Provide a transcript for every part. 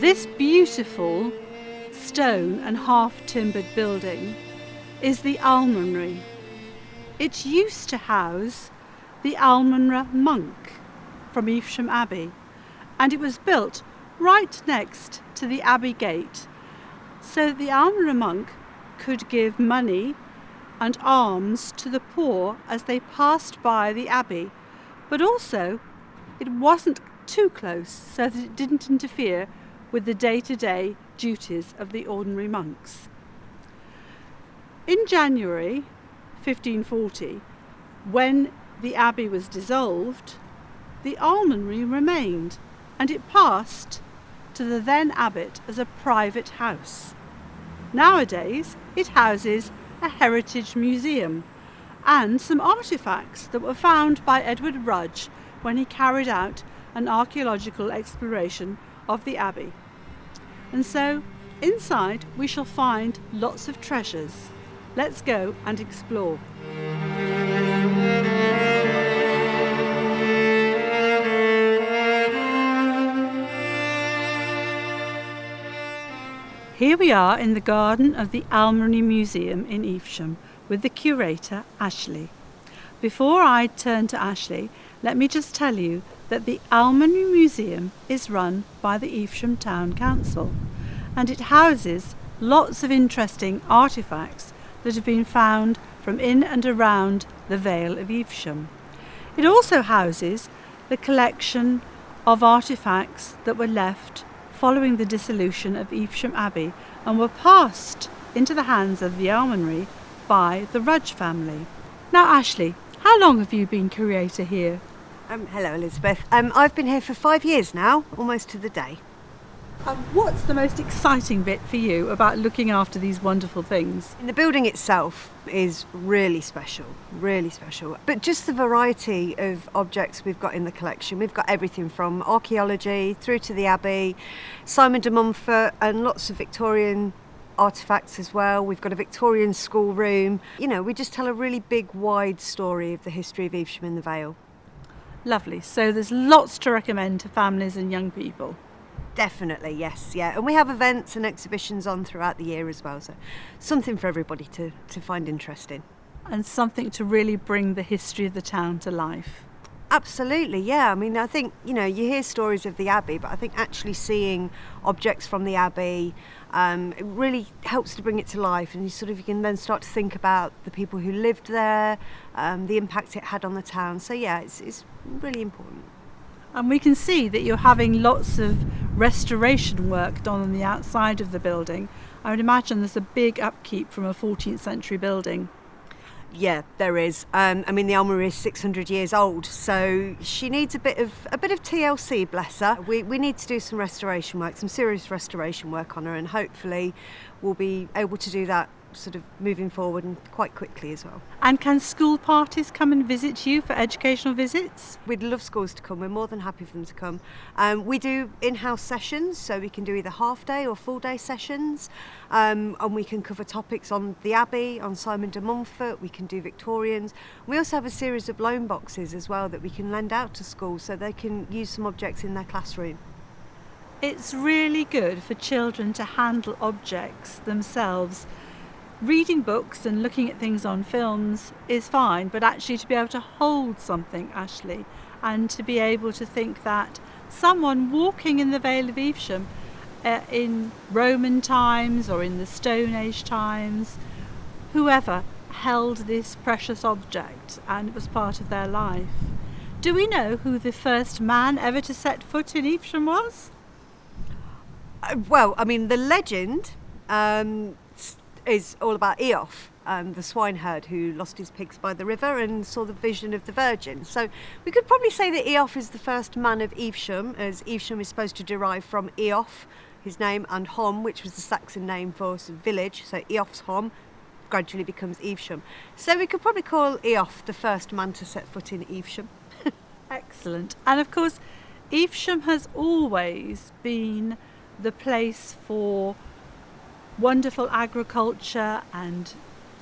This beautiful stone and half-timbered building is the Almonry. It used to house the Almonry monk from Evesham Abbey, and it was built right next to the Abbey gate so that the Almonry monk could give money and alms to the poor as they passed by the Abbey, but also it wasn't too close so that it didn't interfere with the day-to-day duties of the ordinary monks. In January 1540, when the Abbey was dissolved, the Almonry remained, and it passed to the then abbot as a private house. Nowadays it houses a heritage museum and some artefacts that were found by Edward Rudge when he carried out an archaeological exploration of the Abbey. And so inside we shall find lots of treasures. Let's go and explore. Here we are in the garden of the Almonry Museum in Evesham with the curator Ashley. Before I turn to Ashley, let me just tell you that the Almonry Museum is run by the Evesham Town Council, and it houses lots of interesting artefacts that have been found from in and around the Vale of Evesham. It also houses the collection of artefacts that were left following the dissolution of Evesham Abbey and were passed into the hands of the Almonry by the Rudge family. Now Ashley, how long have you been curator here? Hello Elizabeth. I've been here for 5 years now, almost to the day. What's the most exciting bit for you about looking after these wonderful things? The building itself is really special. But just the variety of objects we've got in the collection. We've got everything from archaeology through to the Abbey, Simon de Montfort, and lots of Victorian artefacts as well. We've got a Victorian schoolroom. You know, we just tell a really big, wide story of the history of Evesham in the Vale. Lovely. So there's lots to recommend to families and young people. Definitely, yes, yeah. And we have events and exhibitions on throughout the year as well, so something for everybody to find interesting. And something to really bring the history of the town to life. Absolutely, yeah. I mean, I think, you know, you hear stories of the Abbey, but I think actually seeing objects from the Abbey, it really helps to bring it to life, and you can then start to think about the people who lived there, the impact it had on the town. So yeah, it's really important. And we can see that you're having lots of restoration work done on the outside of the building. I would imagine there's a big upkeep from a 14th century building. Yeah, there is. I mean, the Almonry is 600 years old, so she needs a bit of TLC, bless her. We need to do some restoration work, some serious restoration work on her, and hopefully we'll be able to do that sort of moving forward and quite quickly as well. And can school parties come and visit you for educational visits? We'd love schools to come. We're more than happy for them to come. We do in-house sessions, so we can do either half-day or full-day sessions, and we can cover topics on the Abbey, on Simon de Montfort. We can do Victorians. We also have a series of loan boxes as well that we can lend out to schools so they can use some objects in their classroom. It's really good for children to handle objects themselves. Reading books and looking at things on films is fine, but actually to be able to hold something, Ashley, and to be able to think that someone walking in the Vale of Evesham in Roman times or in the Stone Age times, whoever held this precious object and it was part of their life. Do we know who the first man ever to set foot in Evesham was? Well, I mean, the legend is all about Eof, the swineherd who lost his pigs by the river and saw the vision of the Virgin. So we could probably say that Eof is the first man of Evesham, as Evesham is supposed to derive from Eof, his name, and Hom, which was the Saxon name for village. So Eof's Hom gradually becomes Evesham. So we could probably call Eof the first man to set foot in Evesham. Excellent. And of course, Evesham has always been the place for wonderful agriculture and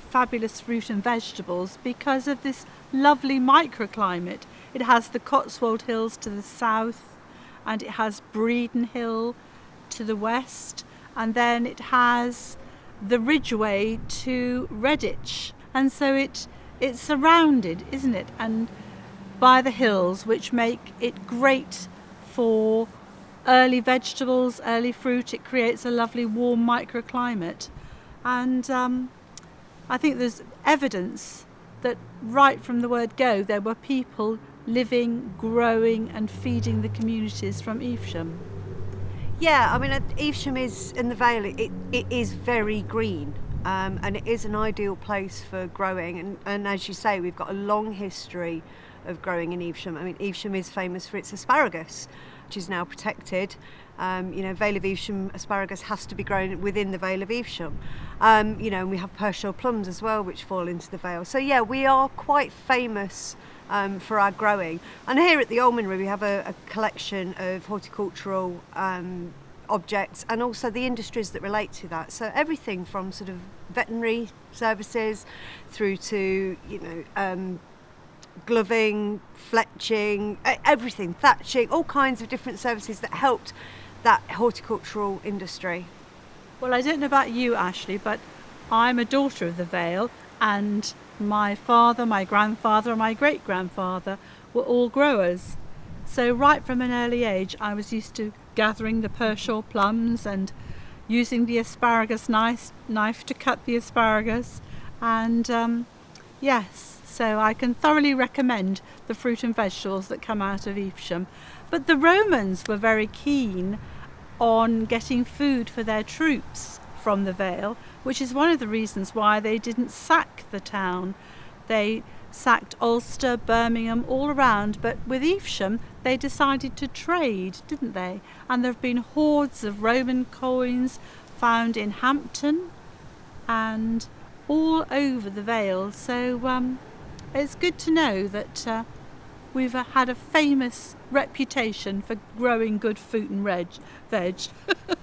fabulous fruit and vegetables because of this lovely microclimate. It has the Cotswold Hills to the south, and it has Breeden Hill to the west, and then it has the ridgeway to Redditch, and so it's surrounded, isn't it, and by the hills, which make it great for early vegetables, early fruit. It creates a lovely warm microclimate, and I think there's evidence that right from the word go there were people living, growing and feeding the communities from Evesham. Yeah, I mean, Evesham is in the Vale. It is very green, and it is an ideal place for growing. And as you say, we've got a long history of growing in Evesham. I mean, Evesham is famous for its asparagus, which is now protected. Vale of Evesham asparagus has to be grown within the Vale of Evesham. And we have Pershore plums as well, which fall into the Vale. So yeah, we are quite famous for our growing. And here at the Almonry we have a collection of horticultural objects and also the industries that relate to that. So everything from sort of veterinary services through to gloving, fletching, everything, thatching, all kinds of different services that helped that horticultural industry. Well, I don't know about you, Ashley, but I'm a daughter of the Vale, and my father, my grandfather and my great-grandfather were all growers. So right from an early age I was used to gathering the Pershore plums and using the asparagus knife to cut the asparagus, and yes, so I can thoroughly recommend the fruit and vegetables that come out of Evesham. But the Romans were very keen on getting food for their troops from the Vale, which is one of the reasons why they didn't sack the town. They sacked Ulster, Birmingham, all around, but with Evesham they decided to trade, didn't they? And there have been hordes of Roman coins found in Hampton and all over the Vale, so it's good to know that we've had a famous reputation for growing good fruit and veg.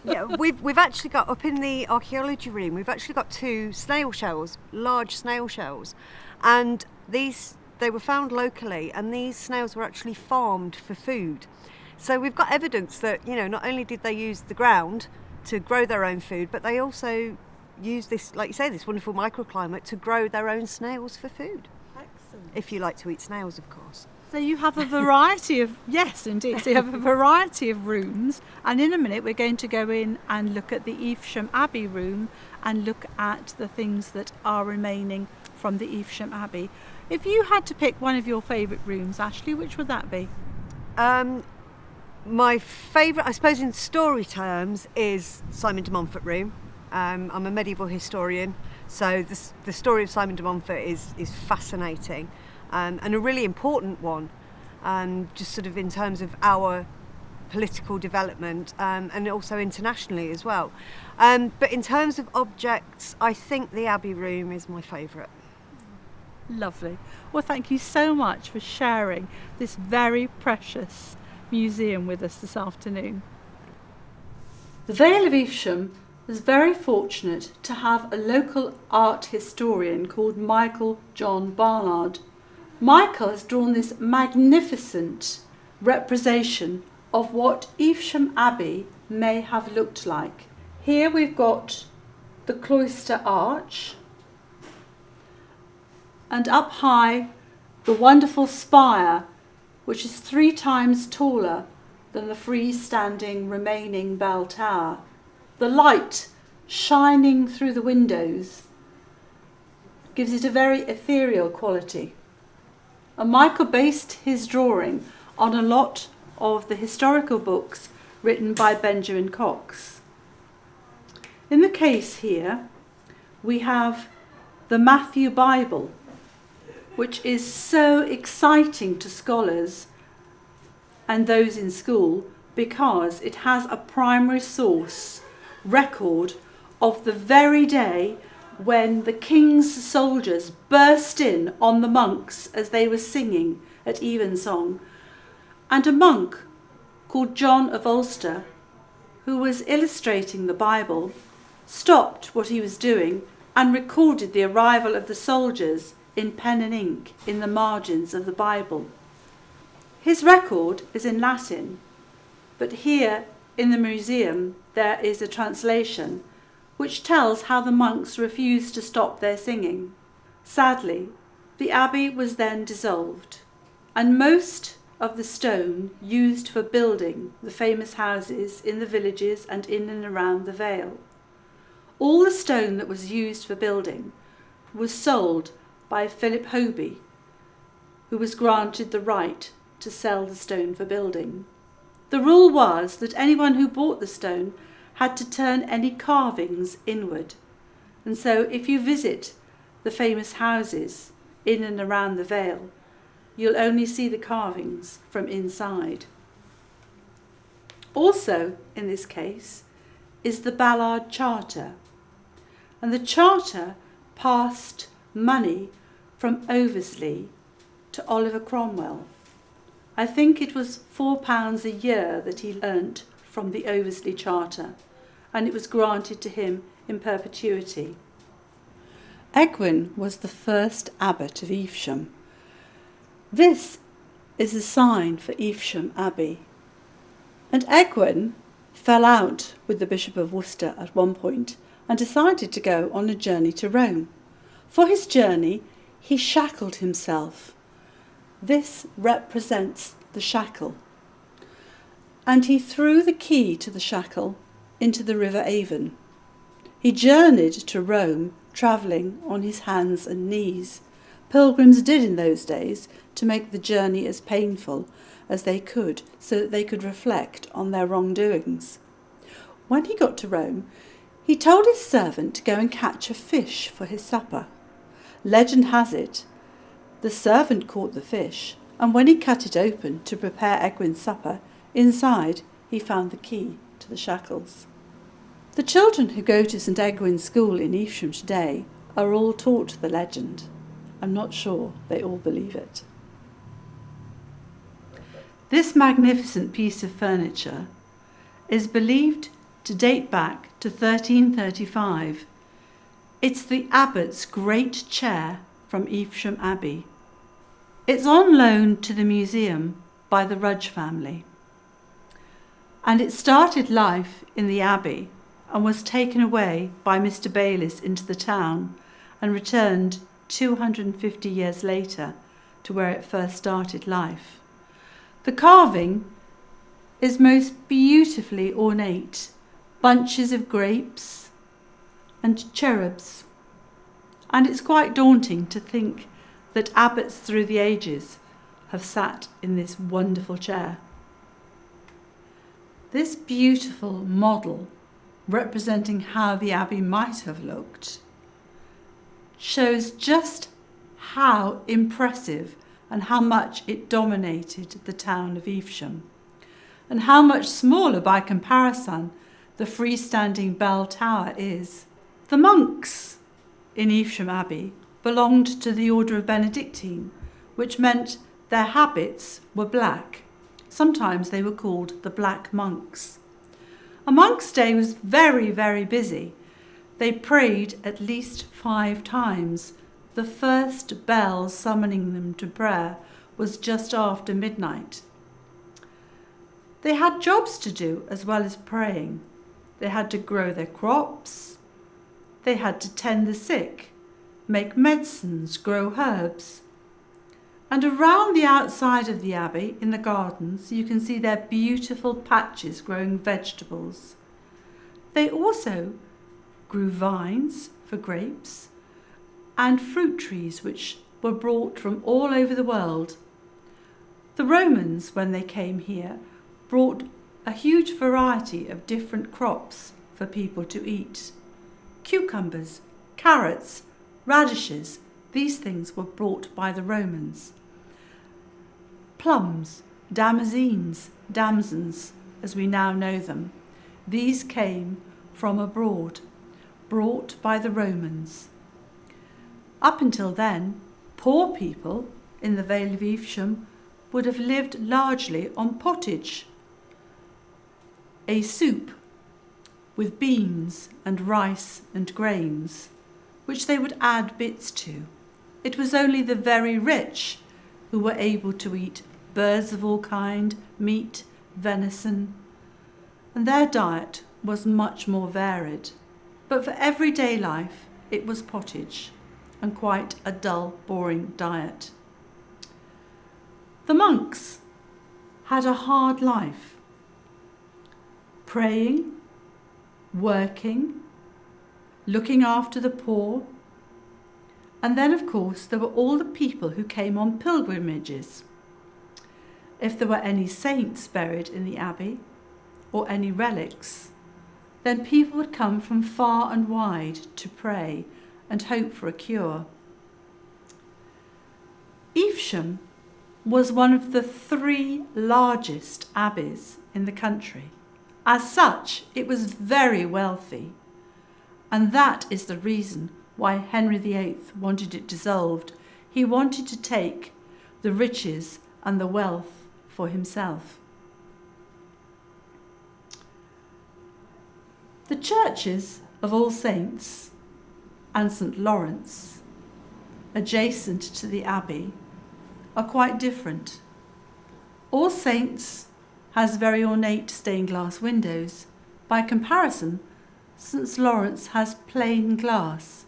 Yeah, we've actually got, up in the archaeology room, we've actually got 2 snail shells, large snail shells, and they were found locally, and these snails were actually farmed for food. So we've got evidence that, not only did they use the ground to grow their own food, but they also used this, like you say, this wonderful microclimate to grow their own snails for food. Excellent. If you like to eat snails, of course. So you have a variety of, yes indeed, so you have a variety of rooms, and in a minute we're going to go in and look at the Evesham Abbey room and look at the things that are remaining from the Evesham Abbey. If you had to pick one of your favourite rooms, Ashley, which would that be? My favourite, I suppose in story terms, is Simon de Montfort room. I'm a medieval historian, so the story of Simon de Montfort is fascinating. And a really important one, just sort of in terms of our political development and also internationally as well. But in terms of objects, I think the Abbey room is my favourite. Lovely. Well, thank you so much for sharing this very precious museum with us this afternoon. The Vale of Evesham is very fortunate to have a local art historian called Michael John Barnard. Michael has drawn this magnificent representation of what Evesham Abbey may have looked like. Here we've got the cloister arch, and up high the wonderful spire, which is 3 times taller than the freestanding remaining bell tower. The light shining through the windows gives it a very ethereal quality. And Michael based his drawing on a lot of the historical books written by Benjamin Cox. In the case here, we have the Matthew Bible, which is so exciting to scholars and those in school because it has a primary source record of the very day when the king's soldiers burst in on the monks as they were singing at evensong, and a monk called John of Ulster, who was illustrating the Bible, stopped what he was doing and recorded the arrival of the soldiers in pen and ink in the margins of the Bible. His record is in Latin, but here In the museum there is a translation which tells how the monks refused to stop their singing. Sadly, the abbey was then dissolved, and most of the stone used for building the famous houses in the villages and in and around the Vale. All the stone that was used for building was sold by Philip Hoby, who was granted the right to sell the stone for building. The rule was that anyone who bought the stone had to turn any carvings inward, and so if you visit the famous houses in and around the Vale, you'll only see the carvings from inside. Also, in this case, is the Ballard Charter, and the Charter passed money from Oversley to Oliver Cromwell. I think it was £4 a year that he earnt from the Oversley Charter, and it was granted to him in perpetuity. Egwin was the first abbot of Evesham. This is a sign for Evesham Abbey. And Egwin fell out with the Bishop of Worcester at one point and decided to go on a journey to Rome. For his journey, he shackled himself. This represents the shackle. And he threw the key to the shackle into the River Avon. He journeyed to Rome, travelling on his hands and knees. Pilgrims did in those days to make the journey as painful as they could so that they could reflect on their wrongdoings. When he got to Rome, he told his servant to go and catch a fish for his supper. Legend has it, the servant caught the fish, and when he cut it open to prepare Egwin's supper, inside he found the key to the shackles. The children who go to St Egwin's School in Evesham today are all taught the legend. I'm not sure they all believe it. This magnificent piece of furniture is believed to date back to 1335. It's the abbot's great chair from Evesham Abbey. It's on loan to the museum by the Rudge family. And it started life in the abbey and was taken away by Mr. Bayliss into the town and returned 250 years later to where it first started life. The carving is most beautifully ornate, bunches of grapes and cherubs, and it's quite daunting to think that abbots through the ages have sat in this wonderful chair. This beautiful model representing how the abbey might have looked shows just how impressive and how much it dominated the town of Evesham, and how much smaller by comparison the freestanding bell tower is. The monks in Evesham Abbey belonged to the order of Benedictine, which meant their habits were black. Sometimes they were called the Black Monks. A monk's day was very, very busy. They prayed at least 5 times. The first bell summoning them to prayer was just after midnight. They had jobs to do as well as praying. They had to grow their crops. They had to tend the sick, make medicines, grow herbs. And around the outside of the abbey, in the gardens, you can see their beautiful patches growing vegetables. They also grew vines for grapes and fruit trees which were brought from all over the world. The Romans, when they came here, brought a huge variety of different crops for people to eat. Cucumbers, carrots, radishes, these things were brought by the Romans. Plums, damosins, as we now know them, these came from abroad, brought by the Romans. Up until then, poor people in the Vale of Evesham would have lived largely on pottage, a soup with beans and rice and grains, which they would add bits to. It was only the very rich who were able to eat birds of all kind, meat, venison, and their diet was much more varied. But for everyday life, it was pottage, and quite a dull, boring diet. The monks had a hard life, praying, working, looking after the poor, and then of course there were all the people who came on pilgrimages. If there were any saints buried in the abbey, or any relics, then people would come from far and wide to pray and hope for a cure. Evesham was one of the 3 largest abbeys in the country. As such, it was very wealthy, and that is the reason why Henry VIII wanted it dissolved. He wanted to take the riches and the wealth for himself. The churches of All Saints and St Lawrence, adjacent to the abbey, are quite different. All Saints has very ornate stained glass windows. By comparison, St Lawrence has plain glass.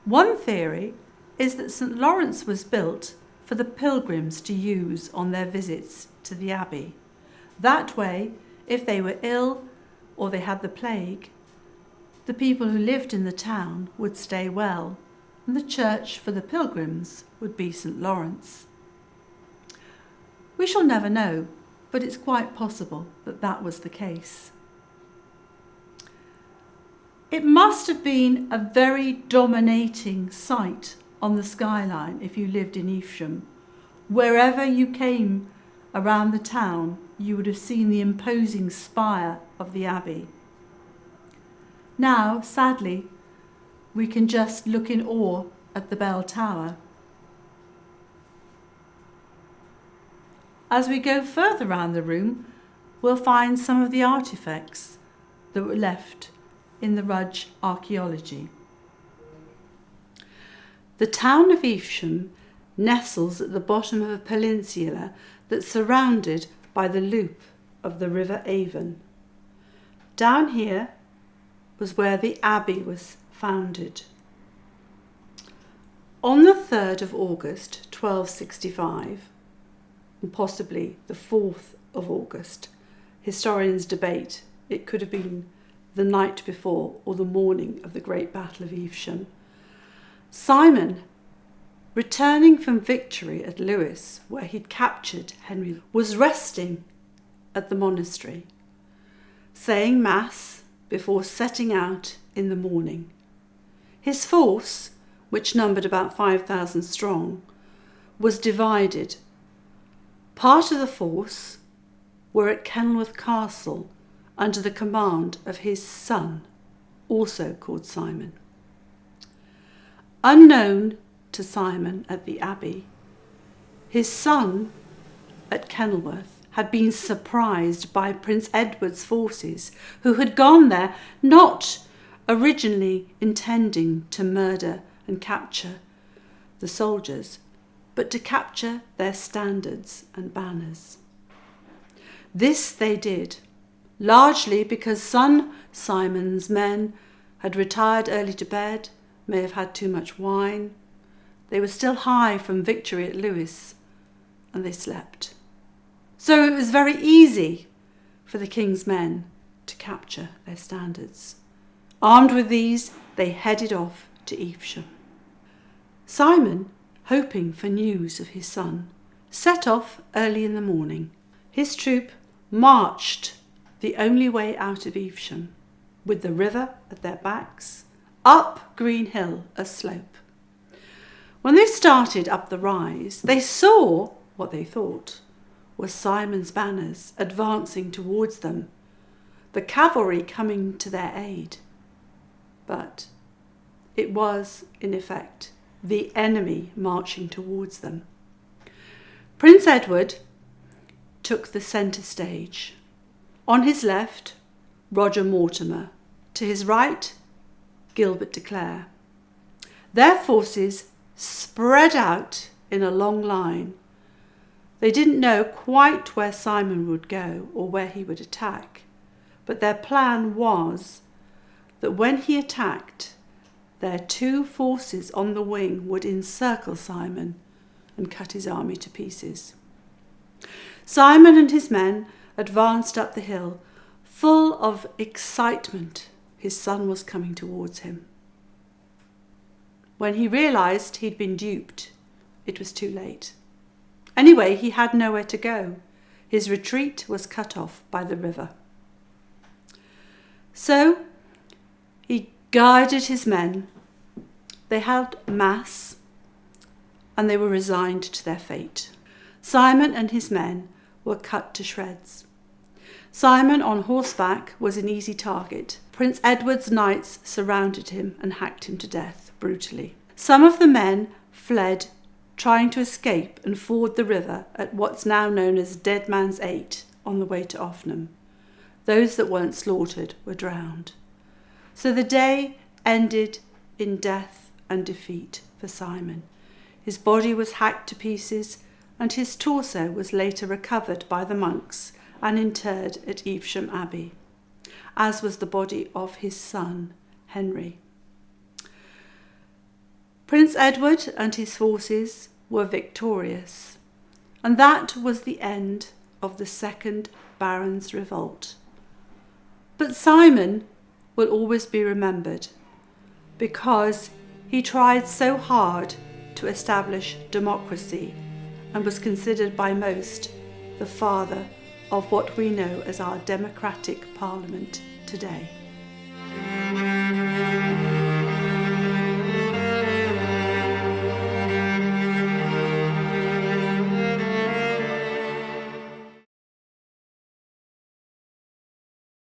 One theory is that St Lawrence was built for the pilgrims to use on their visits to the abbey. That way, if they were ill or they had the plague, the people who lived in the town would stay well, and the church for the pilgrims would be St Lawrence. We shall never know, but it's quite possible that that was the case. It must have been a very dominating sight on the skyline if you lived in Evesham. Wherever you came around the town, you would have seen the imposing spire of the abbey. Now, sadly, we can just look in awe at the bell tower. As we go further round the room, we'll find some of the artefacts that were left in the Rudge archaeology. The town of Evesham nestles at the bottom of a peninsula that's surrounded by the loop of the River Avon. Down here was where the abbey was founded. On the 3rd of August 1265, and possibly the 4th of August, historians debate it could have been the night before or the morning of the Great Battle of Evesham, Simon, returning from victory at Lewes, where he'd captured Henry, was resting at the monastery, saying Mass before setting out in the morning. His force, which numbered about 5,000 strong, was divided. Part of the force were at Kenilworth Castle under the command of his son, also called Simon. Unknown to Simon at the abbey, his son at Kenilworth had been surprised by Prince Edward's forces, who had gone there not originally intending to murder and capture the soldiers, but to capture their standards and banners. This they did, largely because son Simon's men had retired early to bed, may have had too much wine. They were still high from victory at Lewes, and they slept. So it was very easy for the king's men to capture their standards. Armed with these, they headed off to Evesham. Simon, hoping for news of his son, set off early in the morning. His troop marched the only way out of Evesham, with the river at their backs, up Green Hill, a slope. When they started up the rise, they saw what they thought were Simon's banners advancing towards them, the cavalry coming to their aid. But it was, in effect, the enemy marching towards them. Prince Edward took the centre stage. On his left, Roger Mortimer. To his right, Gilbert de Clare. Their forces spread out in a long line. They didn't know quite where Simon would go or where he would attack. but their plan was that when he attacked, their two forces on the wing would encircle Simon and cut his army to pieces. Simon and his men advanced up the hill, full of excitement. His son was coming towards him. When he realised he'd been duped, it was too late. Anyway, he had nowhere to go. His retreat was cut off by the river. So he guided his men. They held mass and they were resigned to their fate. Simon and his men were cut to shreds. Simon on horseback was an easy target. Prince Edward's knights surrounded him and hacked him to death brutally. Some of the men fled, trying to escape and ford the river at what's now known as Dead Man's Eight on the way to Offnham. Those that weren't slaughtered were drowned. So the day ended in death and defeat for Simon. His body was hacked to pieces and his torso was later recovered by the monks and interred at Evesham Abbey, as was the body of his son, Henry. Prince Edward and his forces were victorious, and that was the end of the Second Barons' Revolt. But Simon will always be remembered because he tried so hard to establish democracy and was considered by most the father of what we know as our democratic parliament today.